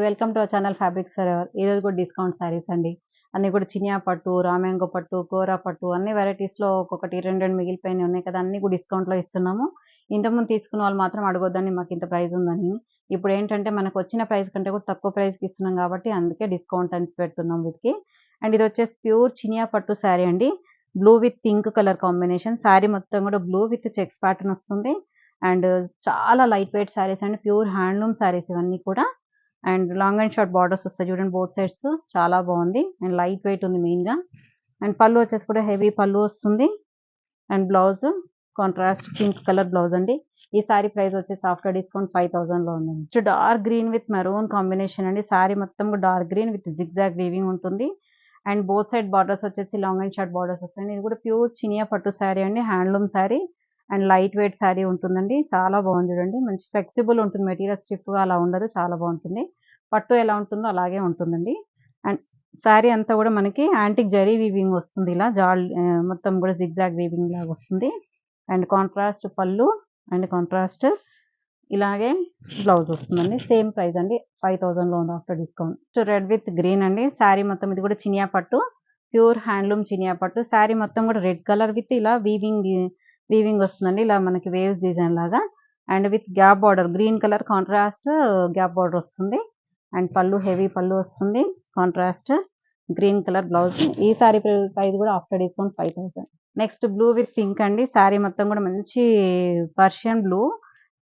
Welcome to our channel fabrics for ever. ఈరోజు కూడా discount saris అండి. అన్నీ కూడా చినియా పట్టు, రామ్యాంగో పట్టు, కోరా పట్టు అన్ని వెరైటీస్‌లో ఒక్కొక్కటి 2, 2 మిగిలిపోయినయి ఉన్నాయి కదా! అన్నీ కూడా డిస్కౌంట్‌లో ఇస్తున్నాము. ఇంతకుముందు తీసుకున్న వాళ్ళు మాత్రం అడగొద్దండి మాకింత ప్రైస్ ఉందని. ఇప్పుడేంటంటే మనకొచ్చిన ప్రైస్ కంటే కూడా తక్కువ ప్రైస్‌కి ఇస్తున్నాం కాబట్టి అందుకే డిస్కౌంట్ అని పెడుతున్నాం వీటికి. అండ్ ఇదొచ్చేసి ప్యూర్ చినియా పట్టు శారీ అండి. Blue with pink colour combination. Sari మొత్తం కూడా బ్లూ విత్ చెక్స్ ప్యాటర్న్ వస్తుంది. అండ్ చాలా లైట్ వెయిట్ శారీస్ అండి. ప్యూర్ హ్యాండ్లూమ్ శారీస్ ఇవన్నీ కూడా. And long and short borders వస్తాయి చూడండి బోత్ సైడ్స్. చాలా బాగుంది. అండ్ లైట్ వెయిట్ ఉంది మెయిన్‌గా. అండ్ పళ్ళు వచ్చేసి కూడా హెవీ పళ్ళు వస్తుంది. And blouse contrast pink colour blouse అండి. ఈ సారీ ప్రైస్ వచ్చేసి ఆఫ్టర్ డిస్కౌంట్ 5000లో ఉందండి. Next dark green with maroon combination అండి. సారీ మొత్తం dark green with zigzag weaving ఉంటుంది. అండ్ బోత్ సైడ్ బార్డర్స్ వచ్చేసి లాంగ్ అండ్ షార్ట్ బార్డర్స్ వస్తాయండి. ఇది కూడా ప్యూర్ చినియా పట్టు సారీ అండి. Handloom sorry and light weight sorry ఉంటుందండి. చాలా బాగుంది చూడండి. మంచి ఫ్లెక్సిబుల్ ఉంటుంది. మెటీరియల్ స్టిఫ్‌గా అలా ఉండదు. చాలా బాగుంటుంది. పట్టు ఎలా ఉంటుందో అలాగే ఉంటుందండి. అండ్ సారీ అంతా కూడా మనకి యాంటిక్ జరీ వీవింగ్ వస్తుంది. ఇలా మొత్తం కూడా జిగ్‌జాగ్ వీవింగ్ లాగా వస్తుంది. అండ్ కాంట్రాస్ట్ పళ్ళు అండ్ కాంట్రాస్ట్ ఇలాగే బ్లౌజ్ వస్తుందండి. సేమ్ ప్రైస్ అండి. 5000లో ఉంది after discount. So red with green అండి. సారీ మొత్తం ఇది కూడా చినియా పట్టు. ప్యూర్ హ్యాండ్లూమ్ చినియా పట్టు. సారీ మొత్తం కూడా రెడ్ కలర్ విత్ ఇలా వీవింగ్ వస్తుందండి. ఇలా మనకి వేవ్స్ డిజైన్ లాగా. And with gap border green colour contrast gap border వస్తుంది. అండ్ పళ్ళు హెవీ పళ్ళు వస్తుంది. Contrast green colour blouse. ఈ సారీ ప్రైస్ కూడా after discount 5000. Next blue with pink అండి. సారీ మొత్తం కూడా మంచి పర్షియన్ బ్లూ.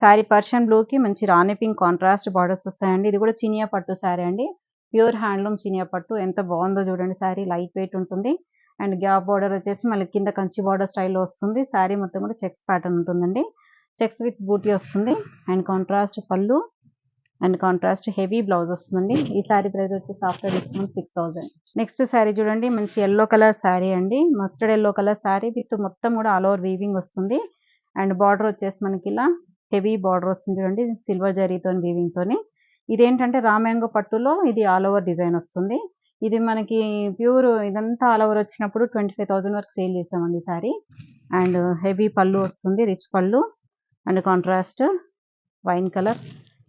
సారీ పర్షియన్ బ్లూకి మంచి రాణి పింక్ కాంట్రాస్ట్ బార్డర్స్ వస్తాయండి. ఇది కూడా చినియా పట్టు సారీ అండి. ప్యూర్ హ్యాండ్లూమ్ చినియా పట్టు. ఎంత బాగుందో చూడండి. సారీ లైట్ వెయిట్ ఉంటుంది. అండ్ గ్యాప్ బార్డర్ వచ్చేసి మళ్ళీ కింద కంచి బార్డర్ స్టైల్లో వస్తుంది. సారీ మొత్తం కూడా చెక్స్ ప్యాటర్న్ ఉంటుందండి. చెక్స్ విత్ బూటీ వస్తుంది. అండ్ కాంట్రాస్ట్ పళ్ళు అండ్ కాంట్రాస్ట్ హెవీ బ్లౌజ్ వస్తుందండి. ఈ సారీ ప్రైస్ వచ్చేసి ఆఫ్టర్ డిస్కౌంట్ 6000. నెక్స్ట్ సారీ చూడండి. మంచి ఎల్లో కలర్ సారీ అండి. Mustard yellow colour sorry with మొత్తం కూడా ఆల్ ఓవర్ వీవింగ్ వస్తుంది. అండ్ బార్డర్ వచ్చేసి మనకి ఇలా హెవీ బార్డర్ వస్తుంది చూడండి. సిల్వర్ జరీతో వీవింగ్ తోని. ఇదేంటంటే రామ్యాంగో పట్టులో ఇది ఆల్ ఓవర్ డిజైన్ వస్తుంది. ఇది మనకి ప్యూర్ ఇదంతా ఆల్ ఓవర్ వచ్చినప్పుడు 25,000 వరకు సేల్ చేసామండి సారీ. అండ్ హెవీ పళ్ళు వస్తుంది. రిచ్ పళ్ళు and contrast wine colour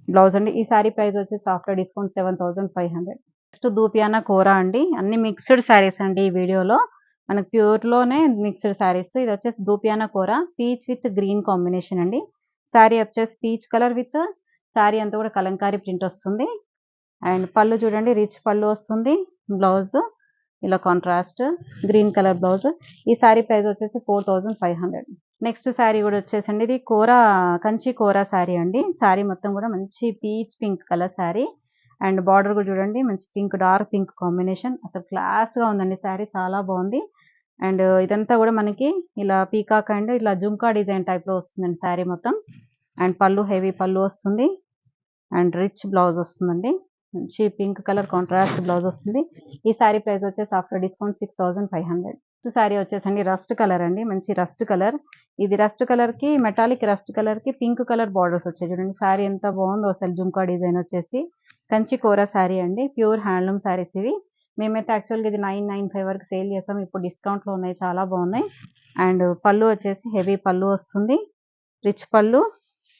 blouse అండి. ఈ సారీ ప్రైస్ వచ్చేసి ఆఫ్టర్ డిస్కౌంట్ 7500. నెక్స్ట్ దూపియానా కోరా అండి. అన్ని మిక్స్డ్ శారీస్ అండి ఈ వీడియోలో. మనకి ప్యూర్లోనే మిక్స్డ్ శారీస్. ఇది వచ్చేసి దూపియానా కోరా పీచ్ విత్ గ్రీన్ కాంబినేషన్ అండి. శారీ వచ్చేసి పీచ్ కలర్ విత్ శారీ అంతా కూడా కలంకారీ ప్రింట్ వస్తుంది. అండ్ పళ్ళు చూడండి రిచ్ పళ్ళు వస్తుంది. బ్లౌజ్ ఇలా కాంట్రాస్ట్ గ్రీన్ కలర్ బ్లౌజ్. ఈ సారీ ప్రైస్ వచ్చేసి 4500. నెక్స్ట్ శారీ కూడా వచ్చేసండి ఇది కంచి కోరా శారీ అండి. శారీ మొత్తం కూడా మంచి peach pink colour sari. And border కూడా చూడండి మంచి పింక్ డార్క్ పింక్ కాంబినేషన్. అసలు క్లాస్గా ఉందండి శారీ. చాలా బాగుంది. అండ్ ఇదంతా కూడా మనకి ఇలా పీకాక్ అండ్ ఇలా జుంకా డిజైన్ టైప్లో వస్తుందండి శారీ మొత్తం. అండ్ పళ్ళు హెవీ పళ్ళు వస్తుంది. అండ్ రిచ్ బ్లౌజ్ వస్తుందండి. మంచి పింక్ కలర్ కాంట్రాస్ట్ బ్లౌజ్ వస్తుంది. ఈ సారీ ప్రైస్ వచ్చేసి ఆఫ్టర్ డిస్కౌంట్ 6500. నెక్స్ట్ సారీ వచ్చేసండి రస్ట్ కలర్ అండి. మంచి రస్ట్ కలర్. ఇది రస్ట్ కలర్కి మెటాలిక్ రస్ట్ కలర్కి పింక్ కలర్ బార్డర్స్ వచ్చాయి చూడండి. సారీ ఎంత బాగుందో అసలు. జుంకా డిజైన్ వచ్చేసి కంచి కోరా సారీ అండి. ప్యూర్ హ్యాండ్లూమ్ సారీస్ ఇవి. మేమైతే యాక్చువల్గా ఇది 995 వరకు సేల్ చేసాం. ఇప్పుడు డిస్కౌంట్లో ఉన్నాయి. చాలా బాగున్నాయి. అండ్ పళ్ళు వచ్చేసి హెవీ పళ్ళు వస్తుంది. రిచ్ పళ్ళు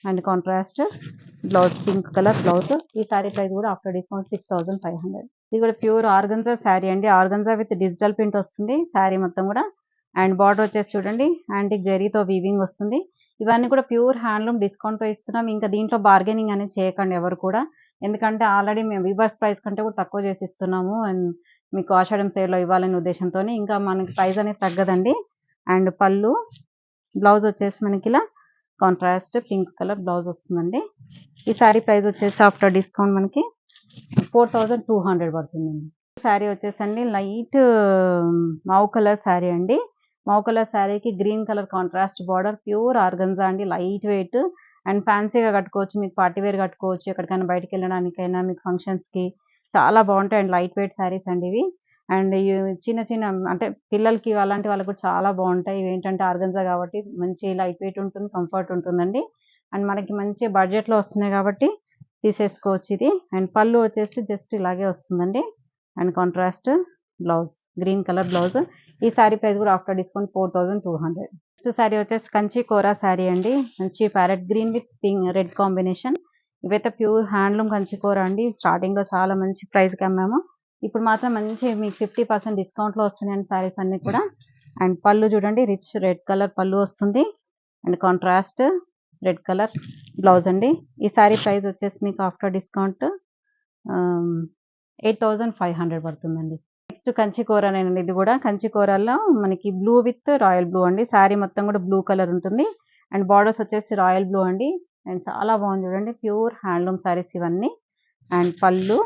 and contrast blouse pink colour blouse. ఈ సారీ ప్రైస్ కూడా ఆఫ్టర్ డిస్కౌంట్ 6500. ఇది కూడా ప్యూర్ ఆర్గన్జా శారీ అండి. ఆర్గన్జా విత్ డిజిటల్ ప్రింట్ వస్తుంది శారీ మొత్తం కూడా. అండ్ బార్డర్ వచ్చేసి చూడండి యాంటిక్ జరీతో వీవింగ్ వస్తుంది. ఇవన్నీ కూడా ప్యూర్ హ్యాండ్లూమ్ డిస్కౌంట్తో ఇస్తున్నాం. ఇంకా దీంట్లో బార్గెనింగ్ అనేది చేయకండి ఎవరు కూడా. ఎందుకంటే ఆల్రెడీ మేము రివర్స్ ప్రైస్ కంటే కూడా తక్కువ చేసి ఇస్తున్నాము. అండ్ మీకు ఆషాఢం సేల్లో ఇవ్వాలనే ఉద్దేశంతో ఇంకా మనకి ప్రైస్ అనేది తగ్గదండి. అండ్ పళ్ళు బ్లౌజ్ వచ్చేసి మనకి ఇలా కాంట్రాస్ట్ పింక్ కలర్ బ్లౌజ్ వస్తుందండి. ఈ సారీ ప్రైస్ వచ్చేసి ఆఫ్టర్ డిస్కౌంట్ మనకి 4200 పడుతుందండి. శారీ వచ్చేసండి లైట్ మావ్ కలర్ శారీ అండి. మావ్ కలర్ శారీకి green colour contrast border. Pure organza అండి. లైట్ వెయిట్ అండ్ ఫ్యాన్సీగా కట్టుకోవచ్చు. మీకు పార్టీ వేర్ కట్టుకోవచ్చు. ఎక్కడికైనా బయటకు వెళ్ళడానికైనా మీకు ఫంక్షన్స్కి చాలా బాగుంటాయి. అండ్ లైట్ వెయిట్ శారీస్ అండి ఇవి. అండ్ చిన్న చిన్న అంటే పిల్లలకి అలాంటి వాళ్ళకి కూడా చాలా బాగుంటాయి. ఇవి ఏంటంటే ఆర్గన్జా కాబట్టి మంచి లైట్ వెయిట్ ఉంటుంది. కంఫర్ట్ ఉంటుందండి. అండ్ మనకి మంచి బడ్జెట్లో వస్తున్నాయి కాబట్టి తీసేసుకోవచ్చు ఇది. అండ్ పళ్ళు వచ్చేసి జస్ట్ ఇలాగే వస్తుందండి. And contrast blouse green colour blouse. ఈ సారీ ప్రైస్ కూడా ఆఫ్టర్ డిస్కౌంట్ 4200. నెక్స్ట్ సారీ వచ్చేసి కంచి కోరా సారీ అండి. మంచి parrot green with pink red combination. ఇవైతే ప్యూర్ హ్యాండ్లూమ్ కంచికూర అండి. స్టార్టింగ్‌లో చాలా మంచి ప్రైస్‌కి అమ్మాము. ఇప్పుడు మాత్రం మంచి మీకు 50% డిస్కౌంట్‌లో వస్తున్నాయండి శారీస్ అన్నీ కూడా. అండ్ పళ్ళు చూడండి రిచ్ రెడ్ కలర్ పళ్ళు వస్తుంది. And contrast red colour blouse అండి. ఈ శారీ ప్రైస్ వచ్చేసి మీకు ఆఫ్టర్ డిస్కౌంట్ 8500 పడుతుందండి. నెక్స్ట్ కంచి కూరనేనండి. ఇది కూడా కంచి కూరల్లో మనకి బ్లూ విత్ రాయల్ బ్లూ అండి. శారీ మొత్తం కూడా బ్లూ కలర్ ఉంటుంది. అండ్ బార్డర్స్ వచ్చేసి రాయల్ బ్లూ అండి. అండ్ చాలా బాగుంది చూడండి. ప్యూర్ హ్యాండ్లూమ్ శారీస్ ఇవన్నీ. అండ్ పళ్ళు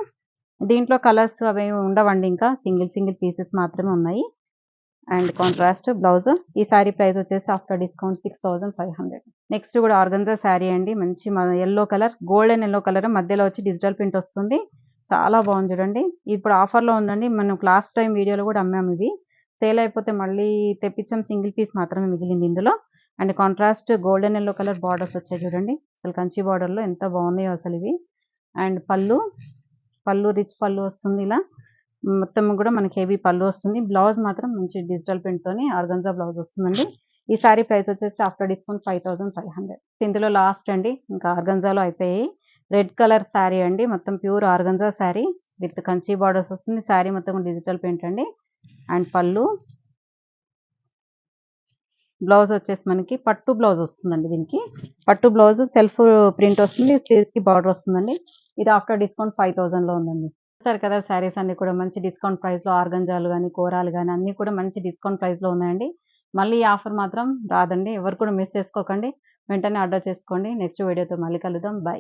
దీంట్లో కలర్స్ అవి ఉండవండి. ఇంకా సింగిల్ పీసెస్ మాత్రమే ఉన్నాయి. And contrast blouse. ఈ శారీ ప్రైస్ వచ్చేసి ఆఫ్టర్ డిస్కౌంట్ 6500. నెక్స్ట్ కూడా ఆర్గంజా శారీ అండి. మంచి yellow colour, golden yellow colour మధ్యలో వచ్చి డిజిటల్ ప్రింట్ వస్తుంది. చాలా బాగుంది చూడండి. ఇప్పుడు ఆఫర్‌లో ఉందండి. మనం లాస్ట్ టైం వీడియోలో కూడా అమ్మాము ఇవి. సేల్ అయిపోతే మళ్ళీ తెప్పించాం. సింగిల్ పీస్ మాత్రమే మిగిలింది ఇందులో. And contrast golden yellow colour borders వచ్చాయి చూడండి. అసలు కంచి బార్డర్‌లో ఎంత బాగున్నాయో అసలు ఇవి. అండ్ పళ్ళు రిచ్ పళ్ళు వస్తుంది ఇలా. మొత్తం కూడా మనకి హెవీ పళ్ళు వస్తుంది. బ్లౌజ్ మాత్రం మంచి డిజిటల్ ప్రింట్‌తోని ఆర్గంజా బ్లౌజ్ వస్తుందండి. ఈ శారీ ప్రైస్ వచ్చేసి ఆఫ్టర్ డిస్కౌంట్ 5500. ఇందులో లాస్ట్ అండి. ఇంకా ఆర్గంజాలో అయిపోయాయి. రెడ్ కలర్ శారీ అండి. మొత్తం pure organza sari with Kanchi borders వస్తుంది. శారీ మొత్తం డిజిటల్ ప్రింట్ అండి. అండ్ పళ్ళు, బ్లౌజ్ వచ్చేసి మనకి పట్టు బ్లౌజ్ వస్తుందండి దీనికి. పట్టు బ్లౌజ్ సెల్ఫ్ ప్రింట్ వస్తుంది. స్లీవ్స్‌కి బార్డర్ వస్తుందండి. ఇది ఆఫ్టర్ డిస్కౌంట్ 5000లో ఉందండి. చూసారు కదా శారీస్ అన్నీ కూడా మంచి డిస్కౌంట్ ప్రైస్‌లో ఆర్గంజాలు గాని, కోరాలు గాని అన్నీ కూడా మంచి డిస్కౌంట్ ప్రైస్‌లో ఉన్నాయండి. మళ్ళీ ఈ ఆఫర్ మాత్రం రాదండి. ఎవరు కూడా మిస్ చేసుకోకండి. వెంటనే ఆర్డర్ చేసుకోండి. నెక్స్ట్ వీడియోతో మళ్ళీ కలుద్దాం. బై.